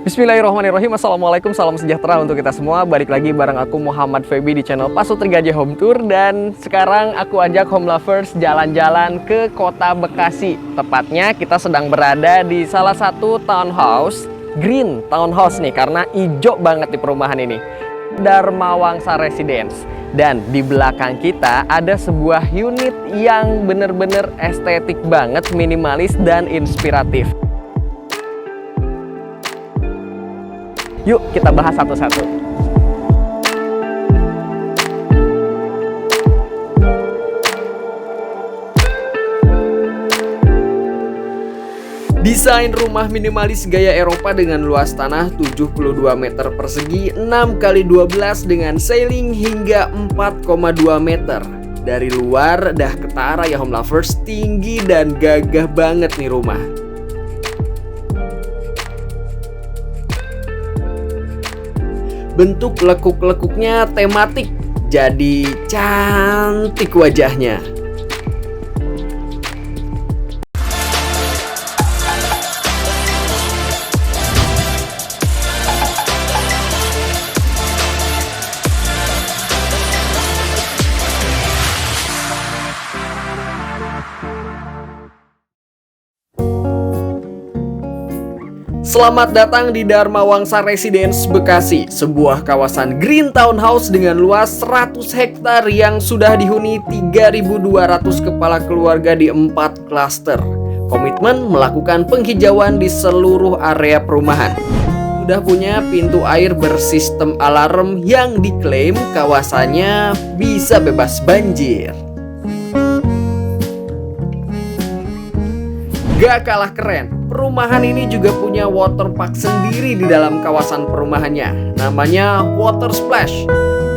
Bismillahirrahmanirrahim. Assalamualaikum, salam sejahtera untuk kita semua. Balik lagi bareng aku Muhammad Feby di channel Pasutri Gajah Home Tour. Dan sekarang aku ajak home lovers jalan-jalan ke kota Bekasi. Tepatnya kita sedang berada di salah satu townhouse, green townhouse nih, karena hijau banget di perumahan ini, Dharma Wangsa Residence. Dan di belakang kita ada sebuah unit yang bener-bener estetik banget, minimalis dan inspiratif. Yuk kita bahas satu-satu. Desain rumah minimalis gaya Eropa dengan luas tanah 72 meter persegi 6 x 12 dengan ceiling hingga 4,2 meter. Dari luar dah ketara ya home lovers, tinggi dan gagah banget nih rumah. Bentuk lekuk-lekuknya tematik, jadi cantik wajahnya. Selamat datang di Dharma Wangsa Residence Bekasi, sebuah kawasan green townhouse dengan luas 100 hektar yang sudah dihuni 3.200 kepala keluarga di 4 klaster. Komitmen melakukan penghijauan di seluruh area perumahan. Sudah punya pintu air bersistem alarm yang diklaim kawasannya bisa bebas banjir. Gak kalah keren, perumahan ini juga punya waterpark sendiri di dalam kawasan perumahannya. Namanya Water Splash.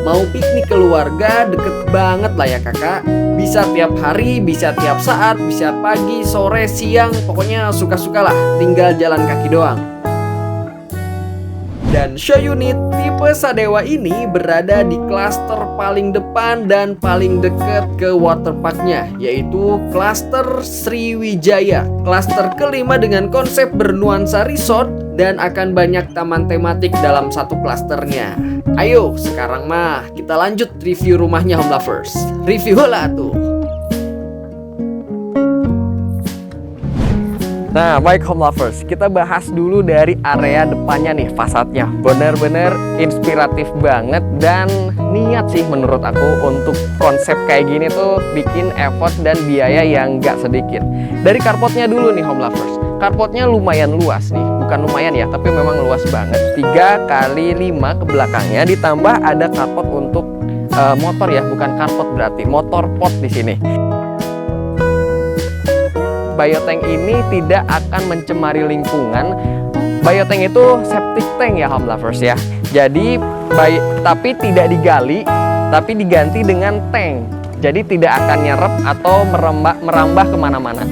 Mau piknik keluarga deket banget lah ya kakak. Bisa tiap hari, bisa tiap saat, bisa pagi, sore, siang. Pokoknya suka-suka lah, tinggal jalan kaki doang. Dan show unit tipe Sadewa ini berada di klaster paling depan dan paling dekat ke waterparknya, yaitu klaster Sriwijaya. Klaster kelima dengan konsep bernuansa resort dan akan banyak taman tematik dalam satu klasternya. Ayo sekarang mah kita lanjut review rumahnya home lovers. Review lah tuh. Nah, baik home lovers, kita bahas dulu dari area depannya nih, fasadnya. Bener-bener inspiratif banget dan niat sih menurut aku untuk konsep kayak gini tuh bikin effort dan biaya yang gak sedikit. Dari carportnya dulu nih home lovers. Carportnya lumayan luas nih, bukan lumayan ya, tapi memang luas banget. 3 x 5 ke belakangnya, ditambah ada carport untuk motor ya, bukan carport berarti motor pot di sini. Biotank ini tidak akan mencemari lingkungan. Biotank itu septic tank ya home lovers ya. Jadi tapi tidak digali, tapi diganti dengan tank. Jadi tidak akan nyerap atau merambah kemana-mana.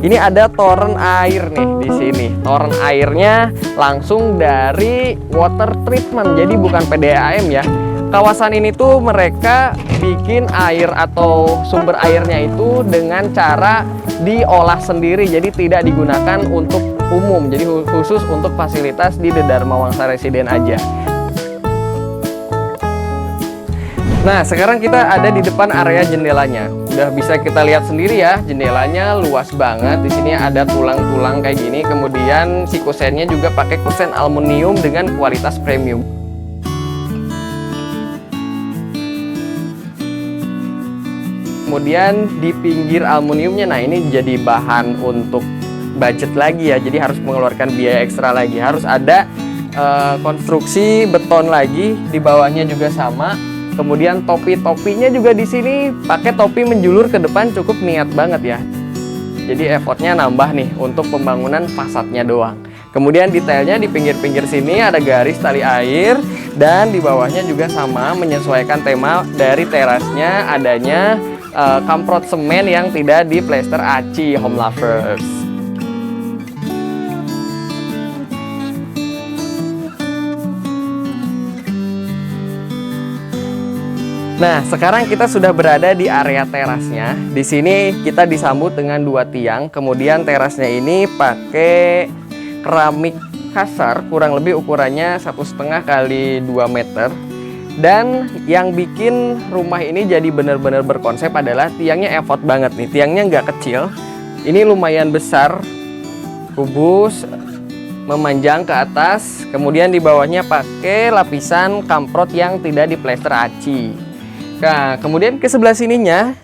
Ini ada toren air nih di sini. Toren airnya langsung dari water treatment, jadi bukan PDAM ya. Kawasan ini tuh mereka bikin air atau sumber airnya itu dengan cara diolah sendiri, jadi tidak digunakan untuk umum, jadi khusus untuk fasilitas di The Dharma Wangsa Residence aja. Nah, sekarang kita ada di depan area jendelanya. Udah bisa kita lihat sendiri ya, jendelanya luas banget. Di sini ada tulang-tulang kayak gini, kemudian si kusennya juga pakai kusen aluminium dengan kualitas premium. Kemudian di pinggir aluminiumnya, nah ini jadi bahan untuk budget lagi ya, jadi harus mengeluarkan biaya ekstra lagi. Harus ada konstruksi beton lagi, di bawahnya juga sama. Kemudian topi-topinya juga di sini pakai topi menjulur ke depan, cukup niat banget ya. Jadi effortnya nambah nih untuk pembangunan fasadnya doang. Kemudian detailnya di pinggir-pinggir sini ada garis tali air, dan di bawahnya juga sama, menyesuaikan tema dari terasnya adanya kamprot semen yang tidak di plester aci home lovers. Nah, sekarang kita sudah berada di area terasnya. Di sini kita disambut dengan 2 tiang. Kemudian terasnya ini pakai keramik kasar, kurang lebih ukurannya 1,5 kali 2 meter. Dan yang bikin rumah ini jadi benar-benar berkonsep adalah tiangnya effort banget nih. Tiangnya nggak kecil. Ini lumayan besar, kubus, memanjang ke atas. Kemudian di bawahnya pakai lapisan kamprot yang tidak diplester aci. Nah, kemudian ke sebelah sininya,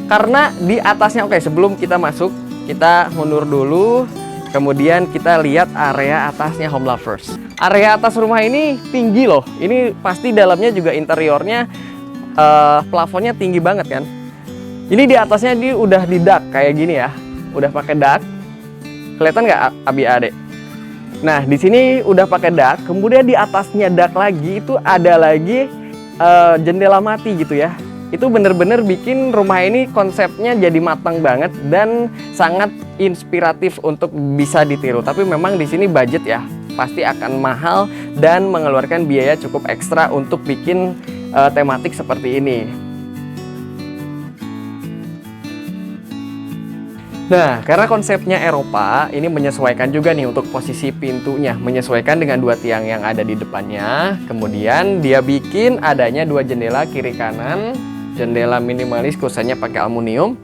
karena di atasnya, oke, sebelum kita masuk, kita mundur dulu. Kemudian kita lihat area atasnya Home Lovers. Area atas rumah ini tinggi loh. Ini pasti dalamnya juga interiornya, plafonnya tinggi banget kan. Ini di atasnya dia udah di dak kayak gini ya. Udah pakai dak. Kelihatan nggak Abi Ade? Nah, di sini udah pakai dak. Kemudian di atasnya dak lagi itu ada lagi jendela mati gitu ya. Itu bener-bener bikin rumah ini konsepnya jadi matang banget dan sangat inspiratif untuk bisa ditiru. Tapi memang di sini budget ya, pasti akan mahal dan mengeluarkan biaya cukup ekstra untuk bikin tematik seperti ini. Nah, karena konsepnya Eropa, ini menyesuaikan juga nih untuk posisi pintunya. Menyesuaikan dengan 2 tiang yang ada di depannya. Kemudian dia bikin adanya 2 jendela kiri kanan. Jendela minimalis kusennya pakai aluminium.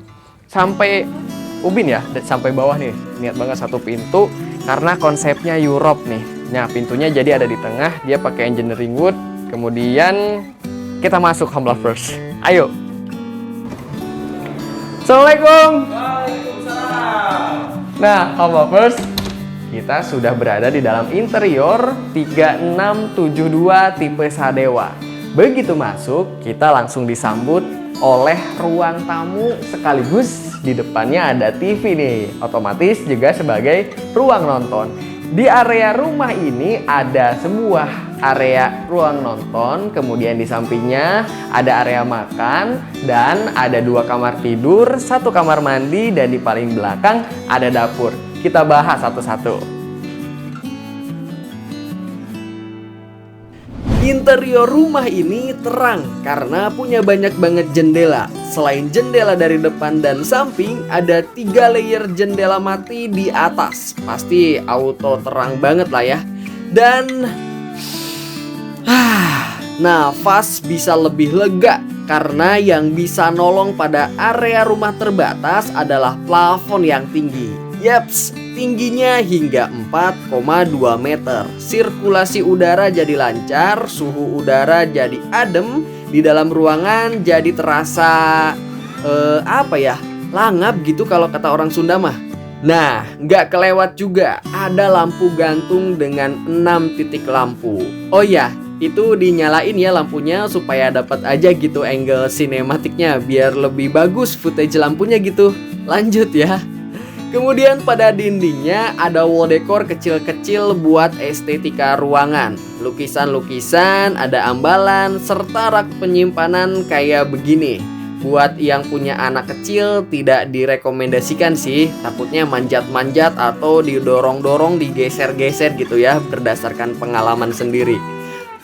Sampai ubin ya, sampai bawah nih. Niat banget satu pintu, karena konsepnya Europe nih. Nah, pintunya jadi ada di tengah. Dia pakai engineering wood. Kemudian kita masuk Home Lovers. Ayo. Assalamualaikum. Nah, Home Lovers, kita sudah berada di dalam interior 3672 tipe Sadewa. Begitu masuk, kita langsung disambut oleh ruang tamu sekaligus di depannya ada TV nih. Otomatis juga sebagai ruang nonton. Di area rumah ini ada sebuah area ruang nonton, kemudian di sampingnya ada area makan, dan ada 2 kamar tidur, 1 kamar mandi, dan di paling belakang ada dapur. Kita bahas satu-satu. Interior rumah ini terang karena punya banyak banget jendela. Selain jendela dari depan dan samping, ada 3 layer jendela mati di atas. Pasti auto terang banget lah ya. Dan nafas bisa lebih lega karena yang bisa nolong pada area rumah terbatas adalah plafon yang tinggi. Yaps, tingginya hingga 4,2 meter. Sirkulasi udara jadi lancar, suhu udara jadi adem, di dalam ruangan jadi terasa langap gitu kalau kata orang Sunda mah. Nah, nggak kelewat juga, ada lampu gantung dengan 6 titik lampu. Oh ya, itu dinyalain ya lampunya supaya dapat aja gitu angle sinematiknya, biar lebih bagus footage lampunya gitu. Lanjut ya. Kemudian pada dindingnya ada wall decor kecil-kecil buat estetika ruangan. Lukisan-lukisan, ada ambalan, serta rak penyimpanan kayak begini. Buat yang punya anak kecil tidak direkomendasikan sih. Takutnya manjat-manjat atau didorong-dorong, digeser-geser gitu ya, berdasarkan pengalaman sendiri.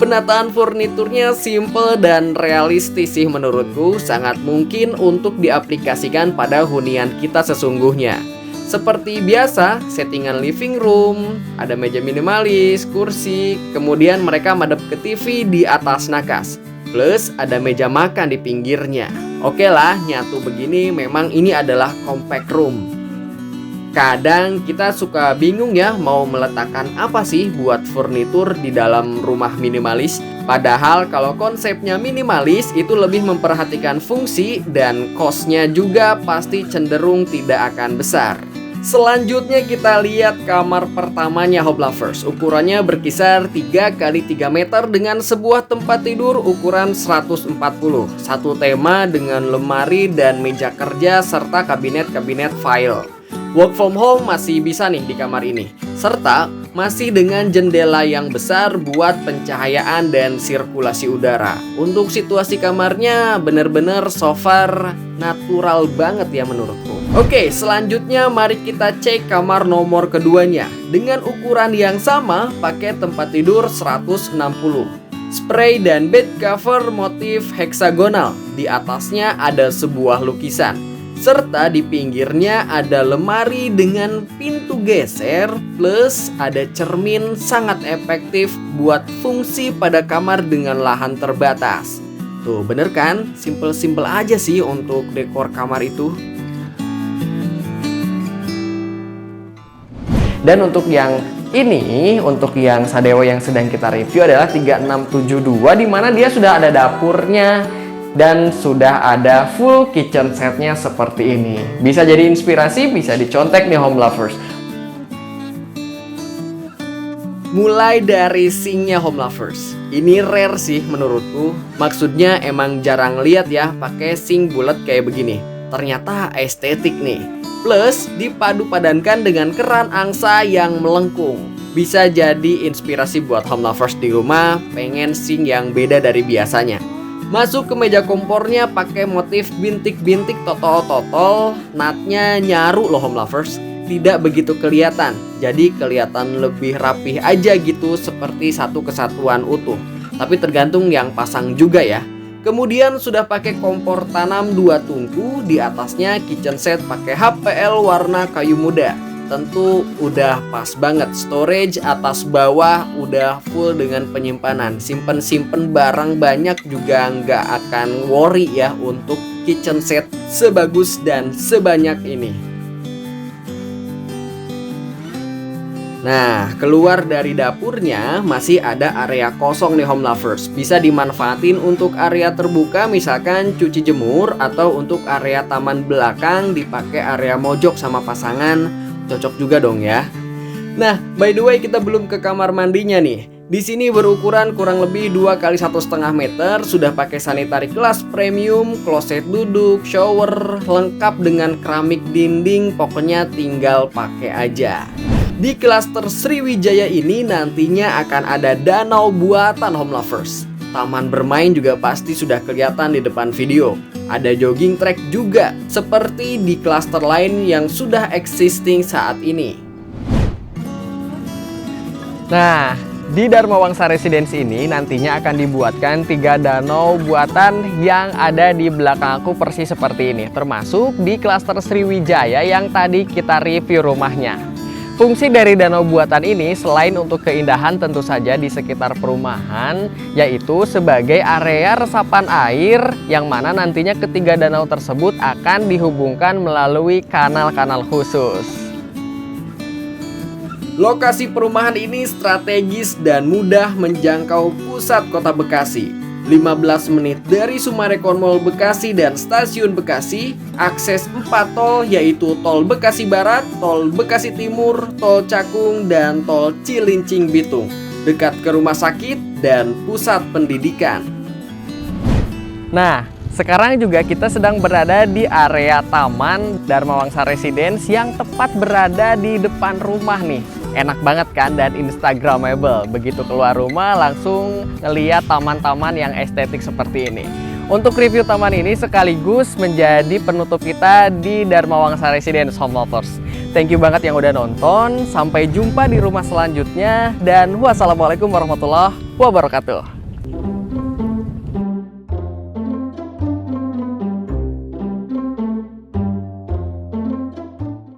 Penataan furniturnya simple dan realistis sih menurutku. Sangat mungkin untuk diaplikasikan pada hunian kita sesungguhnya. Seperti biasa, settingan living room, ada meja minimalis, kursi, kemudian mereka madep ke TV di atas nakas. Plus ada meja makan di pinggirnya. Oke lah, nyatu begini memang ini adalah compact room. Kadang kita suka bingung ya mau meletakkan apa sih buat furnitur di dalam rumah minimalis. Padahal kalau konsepnya minimalis itu lebih memperhatikan fungsi dan cost-nya juga pasti cenderung tidak akan besar. Selanjutnya kita lihat kamar pertamanya Home Lovers. Ukurannya berkisar 3 x 3 meter dengan sebuah tempat tidur ukuran 140. Satu tema dengan lemari dan meja kerja serta kabinet-kabinet file. Work from home masih bisa nih di kamar ini. Serta masih dengan jendela yang besar buat pencahayaan dan sirkulasi udara. Untuk situasi kamarnya bener-bener so far natural banget ya menurutku. Oke, selanjutnya mari kita cek kamar nomor keduanya. Dengan ukuran yang sama, pakai tempat tidur 160. Spray dan bed cover motif heksagonal. Di atasnya ada sebuah lukisan. Serta di pinggirnya ada lemari dengan pintu geser, plus ada cermin sangat efektif buat fungsi pada kamar dengan lahan terbatas. Tuh bener kan? Simple-simple aja sih untuk dekor kamar itu. Dan untuk yang ini, untuk yang Sadewo yang sedang kita review adalah 3672, dimana dia sudah ada dapurnya dan sudah ada full kitchen setnya seperti ini. Bisa jadi inspirasi, bisa dicontek nih home lovers. Mulai dari sinknya home lovers. Ini rare sih menurutku. Maksudnya emang jarang lihat ya pakai sink bulat kayak begini. Ternyata estetik nih. Plus dipadu padankan dengan keran angsa yang melengkung. Bisa jadi inspirasi buat home lovers di rumah pengen sink yang beda dari biasanya. Masuk ke meja kompornya pakai motif bintik-bintik totol-totol. Natnya nyaru loh home lovers. Tidak begitu kelihatan. Jadi kelihatan lebih rapih aja gitu, seperti satu kesatuan utuh. Tapi tergantung yang pasang juga ya. Kemudian sudah pakai kompor tanam 2 tungku, di atasnya kitchen set pakai HPL warna kayu muda. Tentu udah pas banget, storage atas bawah udah full dengan penyimpanan. Simpen barang banyak juga nggak akan worry ya untuk kitchen set sebagus dan sebanyak ini. Nah, keluar dari dapurnya masih ada area kosong nih home lovers. Bisa dimanfaatin untuk area terbuka, misalkan cuci jemur, atau untuk area taman belakang dipakai area mojok sama pasangan. Cocok juga dong ya. Nah, by the way kita belum ke kamar mandinya nih. Di sini berukuran kurang lebih 2 x 1,5 meter, sudah pakai sanitary kelas premium, kloset duduk, shower, lengkap dengan keramik dinding, pokoknya tinggal pakai aja. Di klaster Sriwijaya ini nantinya akan ada danau buatan home lovers. Taman bermain juga pasti sudah kelihatan di depan video. Ada jogging track juga, seperti di klaster lain yang sudah existing saat ini. Nah, di Dharma Wangsa Residence ini nantinya akan dibuatkan 3 danau buatan yang ada di belakang aku persis seperti ini. Termasuk di klaster Sriwijaya yang tadi kita review rumahnya. Fungsi dari danau buatan ini selain untuk keindahan tentu saja di sekitar perumahan, yaitu sebagai area resapan air yang mana nantinya ketiga danau tersebut akan dihubungkan melalui kanal-kanal khusus. Lokasi perumahan ini strategis dan mudah menjangkau pusat kota Bekasi. 15 menit dari Sumarekon Mall Bekasi dan Stasiun Bekasi, akses 4 tol yaitu Tol Bekasi Barat, Tol Bekasi Timur, Tol Cakung, dan Tol Cilincing Bitung. Dekat ke rumah sakit dan pusat pendidikan. Nah, sekarang juga kita sedang berada di area Taman Dharma Wangsa Residence yang tepat berada di depan rumah nih. Enak banget kan dan instagramable. Begitu keluar rumah langsung ngeliat taman-taman yang estetik seperti ini. Untuk review taman ini sekaligus menjadi penutup kita di Dharma Wangsa Residence Home Lovers. Thank you banget yang udah nonton. Sampai jumpa di rumah selanjutnya dan wassalamualaikum warahmatullahi wabarakatuh.